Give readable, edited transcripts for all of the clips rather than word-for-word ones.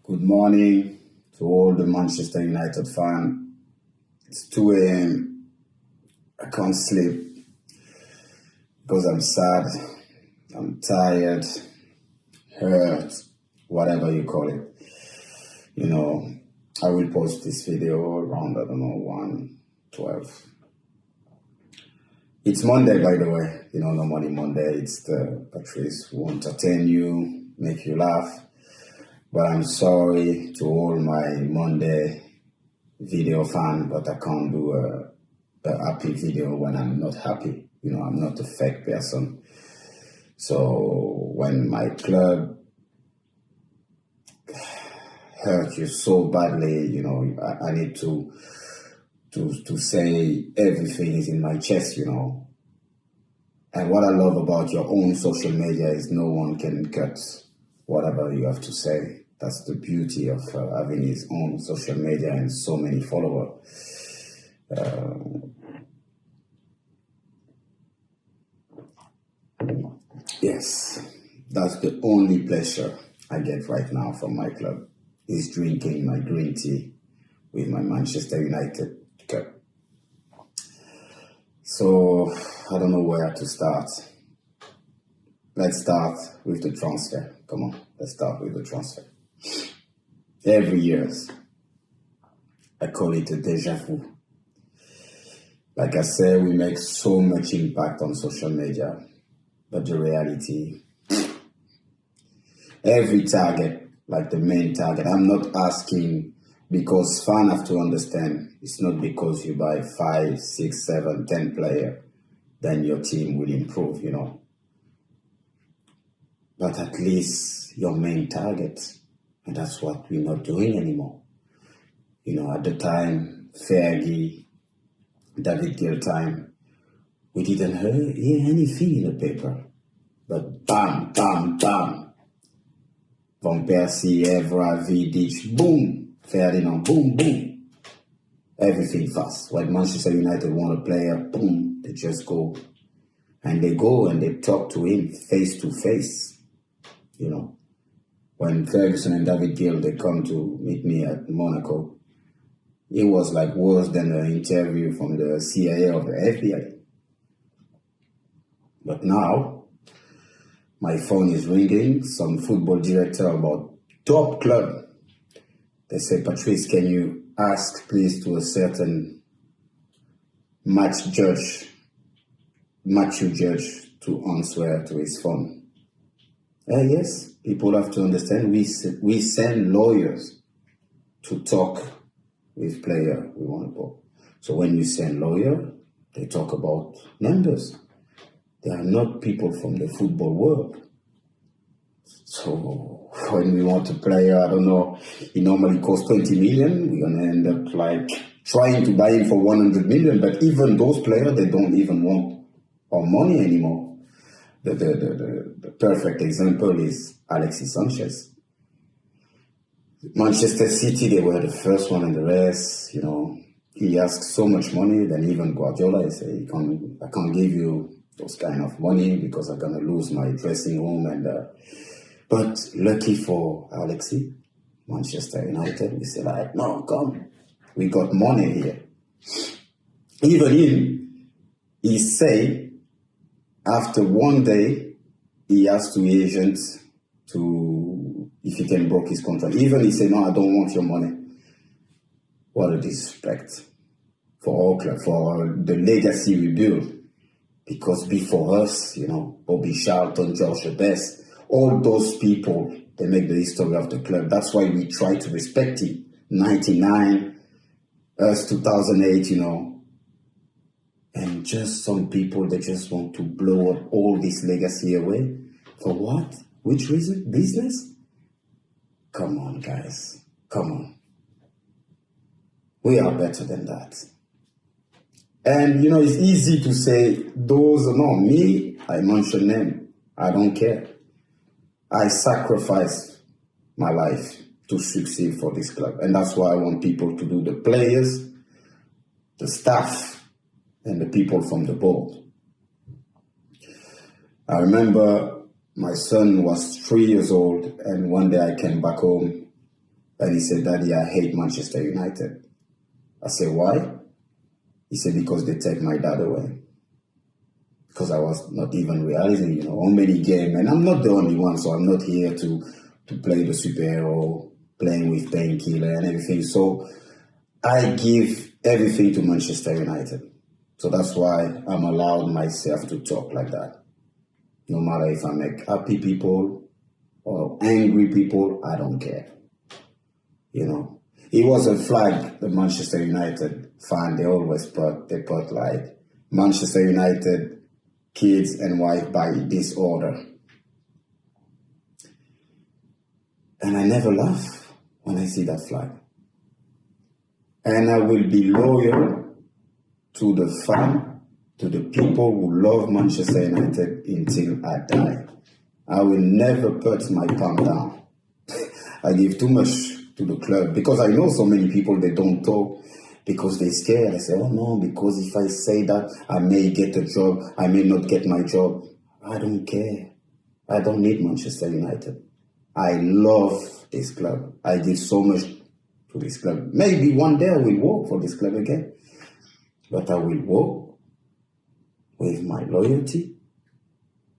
Good morning to all the Manchester United fans. It's 2 a.m. I can't sleep because I'm sad, I'm tired, hurt, whatever you call it. I will post this video around, 1:12. It's Monday, by the way. Normally Monday, it's the Patrice who entertain you, make you laugh. But I'm sorry to all my Monday video fan, but I can't do a happy video when I'm not happy. I'm not a fake person. So when my club hurt you so badly, I need to say everything is in my chest, And what I love about your own social media is no one can cut whatever you have to say. That's the beauty of having his own social media and so many followers. Yes, that's the only pleasure I get right now from my club, is drinking my green tea with my Manchester United cup. So, I don't know where to start. Let's start with the transfer. Come on, let's start with the transfer. Every year, I call it a deja vu. Like I said, we make so much impact on social media, but the reality, every target, like the main target, I'm not asking because fans have to understand, it's not because you buy 5, 6, 7, 10 players, then your team will improve, But at least your main target, and that's what we're not doing anymore. At the time, Fergie, David Gill time, we didn't hear anything in the paper. But bam, bam, bam. Van Persie, Evra, Vidic, boom. Ferdinand, boom, boom. Everything fast. When Manchester United want a player, boom, they just go. And they go and they talk to him face to face. When Ferguson and David Gill, they come to meet me at Monaco, it was like worse than an interview from the CIA or the FBI. But now, my phone is ringing, some football director about top club. They say, Patrice, can you ask please to a certain Matthew Judge to answer to his phone. Yes, people have to understand, we send lawyers to talk with player we want to go. So when you send lawyer, they talk about numbers. They are not people from the football world. So when we want a player, I don't know, he normally costs 20 million. We're going to end up like trying to buy him for 100 million. But even those players, they don't even want our money anymore. The perfect example is Alexis Sanchez. Manchester City, they were the first one in the race, He asked so much money, then even Guardiola, he said, I can't give you those kind of money because I'm going to lose my dressing room. But lucky for Alexis, Manchester United, we said, like, no, come, we got money here. Even he said, after one day, he asked the agent if he can break his contract. Even he said, no, I don't want your money. What a disrespect for our club, for the legacy we built. Because before us, Bobby Charlton, George Best, all those people, they make the history of the club. That's why we try to respect him. 99, us 2008, And just some people, they just want to blow up all this legacy away. For what? Which reason? Business? Come on, guys. Come on. We are better than that. And, it's easy to say, me, I mention them. I don't care. I sacrificed my life to succeed for this club. And that's why I want people to do the players, the staff, and the people from the board. I remember my son was 3 years old, and one day I came back home And he said, Daddy, I hate Manchester United. I said, why? He said, because they take my dad away. Because I was not even realizing, how many games. And I'm not the only one, so I'm not here to play the superhero, playing with painkiller and everything. So I give everything to Manchester United. So that's why I'm allowed myself to talk like that. No matter if I make happy people or angry people, I don't care. It was a flag, the Manchester United fan, they always put like Manchester United kids and wife by disorder. And I never laugh when I see that flag. And I will be loyal to the fan, to the people who love Manchester United until I die. I will never put my palm down. I give too much to the club because I know so many people, they don't talk because they're scared. I say, oh no, because if I say that, I may get a job, I may not get my job. I don't care. I don't need Manchester United. I love this club. I give so much to this club. Maybe one day I will work for this club again. But I will work with my loyalty,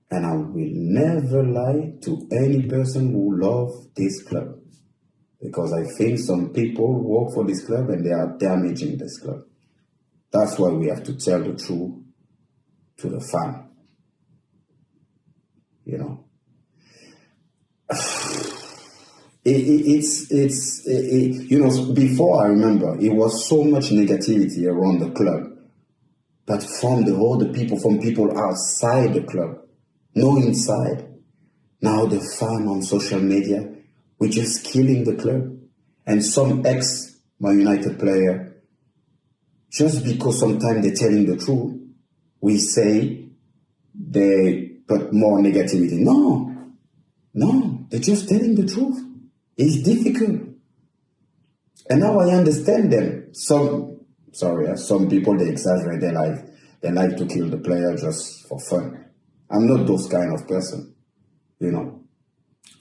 and I will never lie to any person who loves this club. Because I think some people work for this club and they are damaging this club. That's why we have to tell the truth to the fan. Before I remember, it was so much negativity around the club. But from the people, from people outside the club, no inside. Now the fan on social media, we're just killing the club. And some ex-Man United player, just because sometimes they're telling the truth, we say they put more negativity. No, they're just telling the truth. It's difficult. And now I understand them. Some people, they exaggerate. They like to kill the player just for fun. I'm not those kind of person,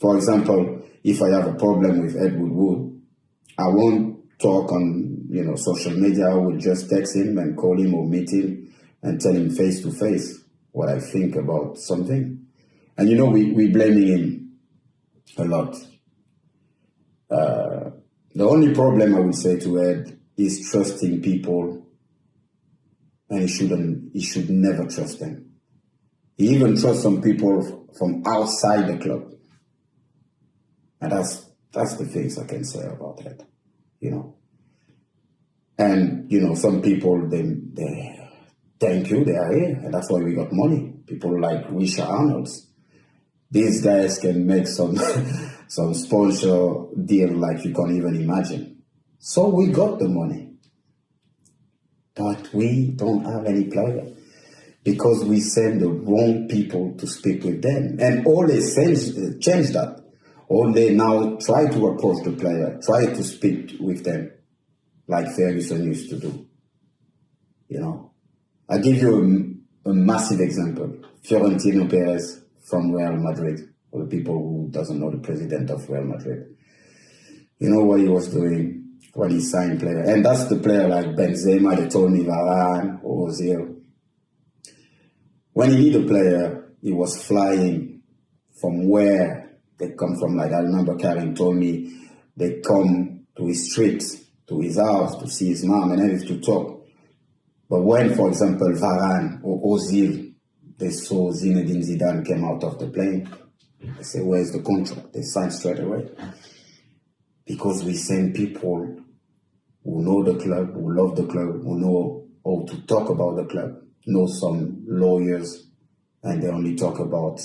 For example, if I have a problem with Edward Wood, I won't talk on, social media. I will just text him and call him or meet him and tell him face to face what I think about something. And we blaming him a lot. The only problem I would say to Ed is trusting people, and he should never trust them. He even trusts some people from outside the club. And that's the things I can say about that, And, some people, they thank you, they are here, and that's why we got money. People like Richard Arnolds. These guys can make some some sponsor deal like you can't even imagine. So we got the money. But we don't have any player because we send the wrong people to speak with them. And all they change that. Or they now try to approach the player, try to speak with them like Ferguson used to do. I give you a massive example. Florentino Perez from Real Madrid, for the people who doesn't know the president of Real Madrid. You know what he was doing when he signed player? And that's the player like Benzema, they told me Varane, or Ozil. When he need a player, he was flying from where they come from. Like I remember Karim told me they come to his street, to his house, to see his mom and everything, to talk. But when, for example, Varane or Ozil, they saw Zinedine Zidane came out of the plane, they say, where's the contract? They sign straight away. Because we send people who know the club, who love the club, who know how to talk about the club, know some lawyers, and they only talk about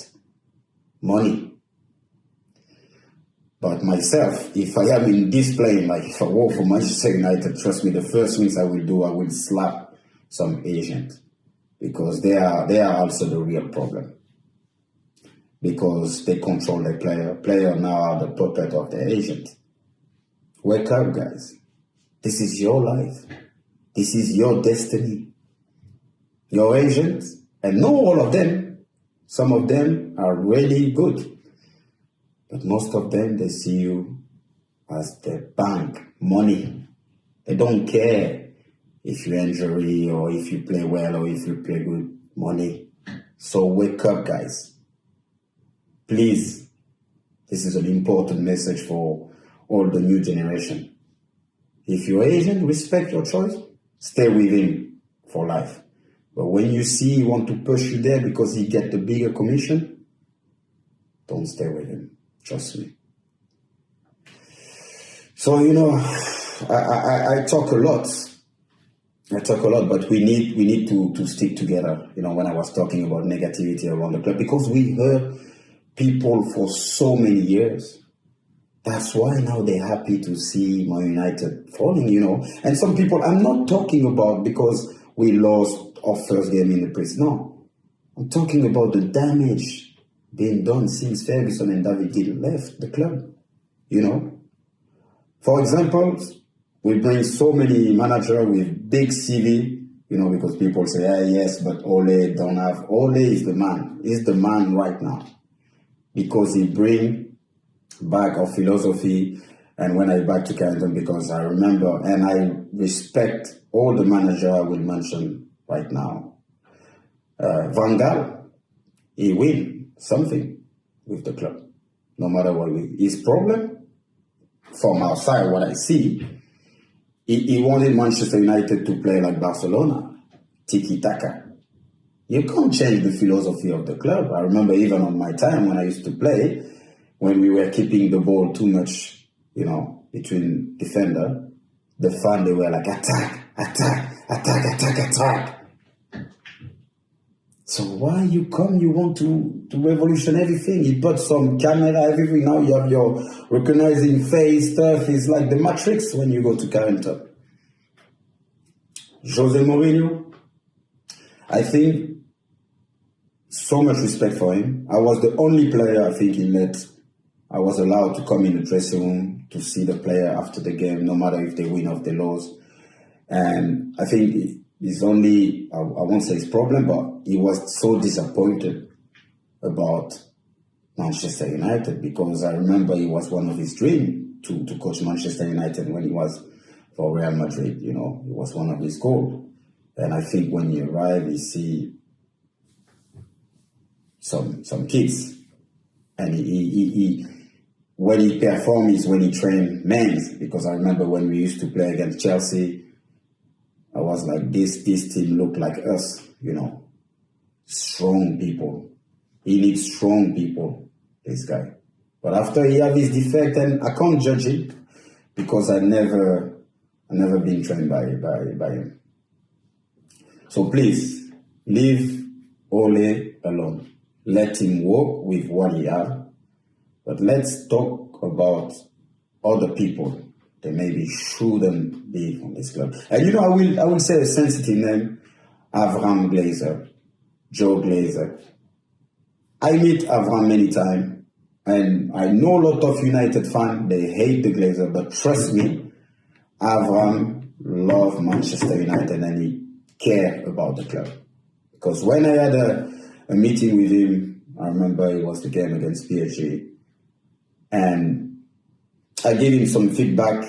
money. But myself, if I am in this plane, like if I work for Manchester United, trust me, the first things I will do, I will slap some agent, because they are also the real problem. Because they control the player. Player now are the puppet of the agent. Wake up, guys. This is your life. This is your destiny. Your agents, and not all of them, some of them are really good. But most of them, they see you as the bank, money. They don't care if you injury or if you play well or if you play good. Money. So wake up, guys. Please. This is an important message for all the new generation. If you're Asian, respect your choice. Stay with him for life. But when you see he want to push you there because he get the bigger commission, don't stay with him. Trust me. So, I talk a lot. But we need to stick together. When I was talking about negativity around the club, because we heard people for so many years. That's why now they're happy to see Man United falling, And some people, I'm not talking about because we lost our first game in the Prix. No. I'm talking about the damage being done since Ferguson and David Gill left the club, For example, we bring so many managers with big CV, because people say, yes, but Ole don't have. Ole is the man. He's the man right now. Because he bring back our philosophy, and when I back to Carrington, because I remember and I respect all the manager I will mention right now. Van Gaal, he win something with the club, no matter what. His problem, from outside, what I see, he wanted Manchester United to play like Barcelona, tiki-taka. You can't change the philosophy of the club. I remember even on my time when I used to play, when we were keeping the ball too much, between defender, the fan, they were like, attack, attack, attack, attack, attack. So why you want to revolution everything? You put some camera, everything. Now you have your recognizing face stuff. It's like the Matrix when you go to Carrington. Jose Mourinho, I think, so much respect for him. I was the only player I think I was allowed to come in the dressing room to see the player after the game, no matter if they win or they lose. And I think it's only, I won't say his problem, but he was so disappointed about Manchester United, because I remember it was one of his dreams to coach Manchester United when he was for Real Madrid. It was one of his goals. And I think when you arrive, you see some kids, and he when he performs is when he train men. Because I remember when we used to play against Chelsea, I was like, this team look like us, strong people. He needs strong people, this guy. But after he have his defect, and I can't judge it because I never been trained by him. So please leave Ole alone. Let him work with what he has. But let's talk about other people that maybe shouldn't be on this club. And I will say a sensitive name, Avram Glazer, Joe Glazer. I meet Avram many times, and I know a lot of United fans, they hate the Glazer, but trust me, Avram loves Manchester United and he cares about the club. Because when I had a meeting with him, I remember it was the game against PSG, and I gave him some feedback.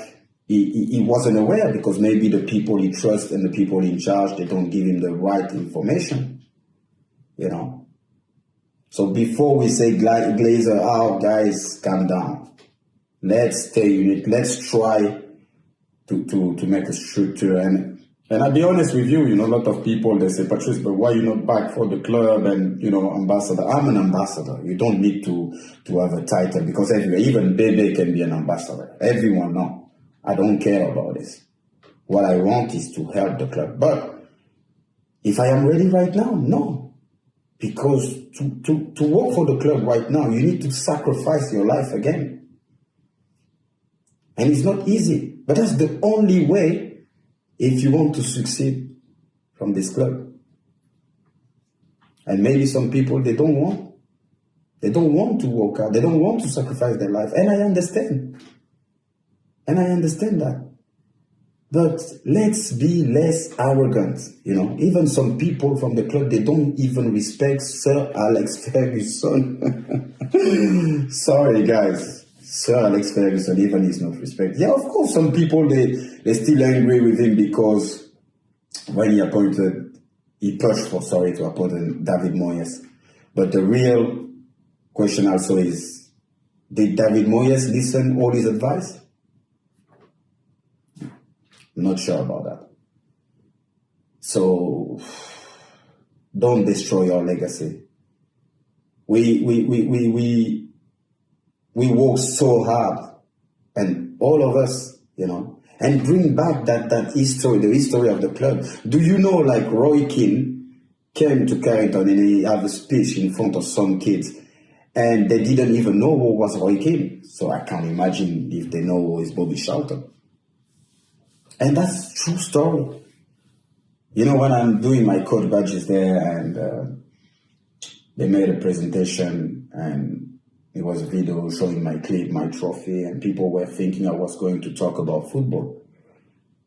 He wasn't aware, because maybe the people he trusts and the people in charge, they don't give him the right information, So before we say Glazer, guys, calm down. Let's stay united. Let's try to make a structure. And I'll be honest with you, a lot of people, they say, Patrice, but why you not back for the club and, ambassador? I'm an ambassador. You don't need to have a title, because everywhere, even Bebe can be an ambassador. Everyone knows. I don't care about this. What I want is to help the club. But if I am ready right now, no. Because to work for the club right now, you need to sacrifice your life again. And it's not easy. But that's the only way if you want to succeed from this club. And maybe some people, they don't want. They don't want to work out. They don't want to sacrifice their life. And I understand. that. But let's be less arrogant. Even some people from the club, they don't even respect Sir Alex Ferguson. Sorry, guys. Sir Alex Ferguson, even he's not respected. Yeah, of course, some people, they're still angry with him because when he pushed to appoint David Moyes. But the real question also is, did David Moyes listen all his advice? Not sure about that. So don't destroy your legacy. We work so hard, and all of us, and bring back that history, the history of the club. Do you know, like Roy Keane came to Carrington and he had a speech in front of some kids, and they didn't even know who was Roy Keane. So I can't imagine if they know who is Bobby Charlton. And that's true story. When I'm doing my coach badges there, and they made a presentation, and it was a video showing my clip, my trophy, and people were thinking I was going to talk about football.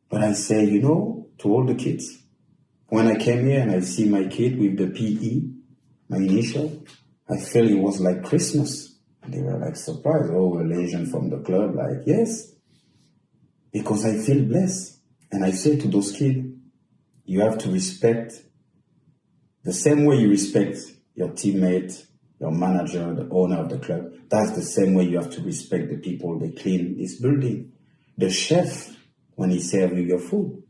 But I say, to all the kids, when I came here and I see my kid with the PE, my initial, I felt it was like Christmas. And they were like surprised. Oh, a legend from the club. Like, yes, because I feel blessed. And I say to those kids, you have to respect the same way you respect your teammate, your manager, the owner of the club. That's the same way you have to respect the people that clean this building. The chef, when he serves you your food.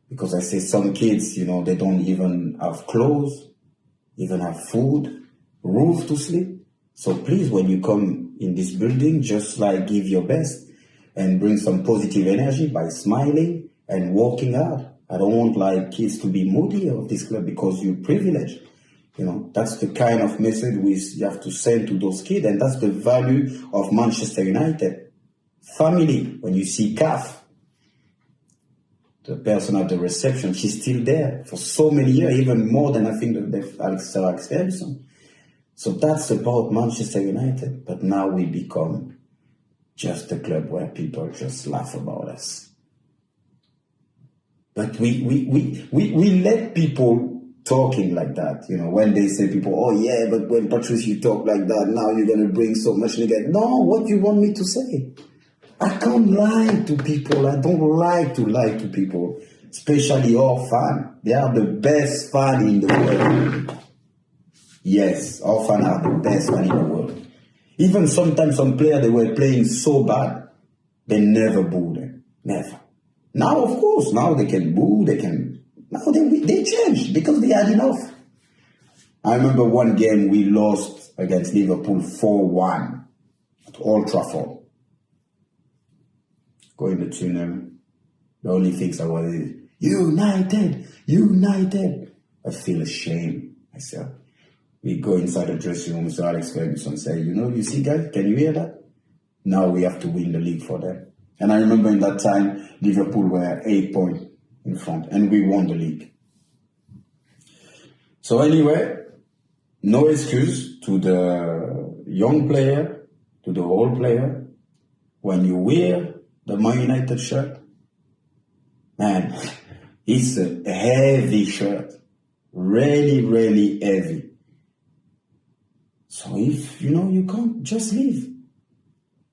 Because I say some kids, they don't even have clothes, even have food, roof to sleep. So please, when you come in this building, just give your best and bring some positive energy by smiling and working hard. I don't want kids to be moody of this club because you're privileged. That's the kind of message you have to send to those kids, and that's the value of Manchester United. Family, when you see Kath, the person at the reception, she's still there for so many years, even more than I think Sir Alex Ferguson. So that's about Manchester United. But now we become just a club where people just laugh about us. But we let people talking like that, when they say people, oh yeah, but when Patrice, you talk like that, now you're going to bring so much negative. No, what do you want me to say? I can't lie to people. I don't like to lie to people, especially our fans. They are the best fans in the world. Yes, our fans are the best fans in the world. Even sometimes some players, they were playing so bad, they never booed them. Never. Now, of course, now they can boo, now they changed because they had enough. I remember one game we lost against Liverpool 4-1 at Old Trafford. Going to tunnel. The only things I was is, United. I feel ashamed myself. We go inside the dressing room, Sir Alex Ferguson say, you see guys, can you hear that? Now we have to win the league for them. And I remember in that time, Liverpool were 8 points in front, and we won the league. So anyway, no excuse to the young player, to the old player. When you wear the Man United shirt, man, it's a heavy shirt. Really, really heavy. So if, you can't, just leave.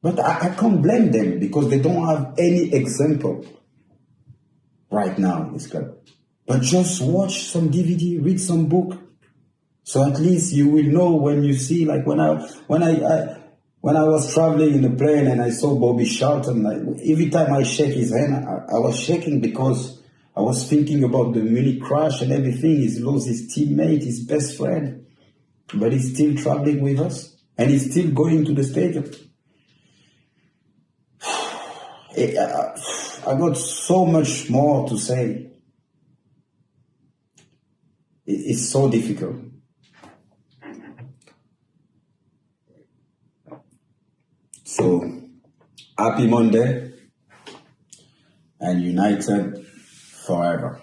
But I can't blame them because they don't have any example right now in this club. But just watch some DVD, read some book. So at least you will know when you see, when I was traveling in the plane and I saw Bobby Charlton, every time I shake his hand, I was shaking because I was thinking about the Munich crash and everything. He's lost his teammate, his best friend, but he's still traveling with us and he's still going to the stadium. I got so much more to say. It's so difficult. So, happy Monday and United forever.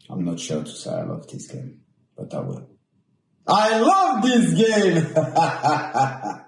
I'm not sure to say I love this game, but I will. I love this game!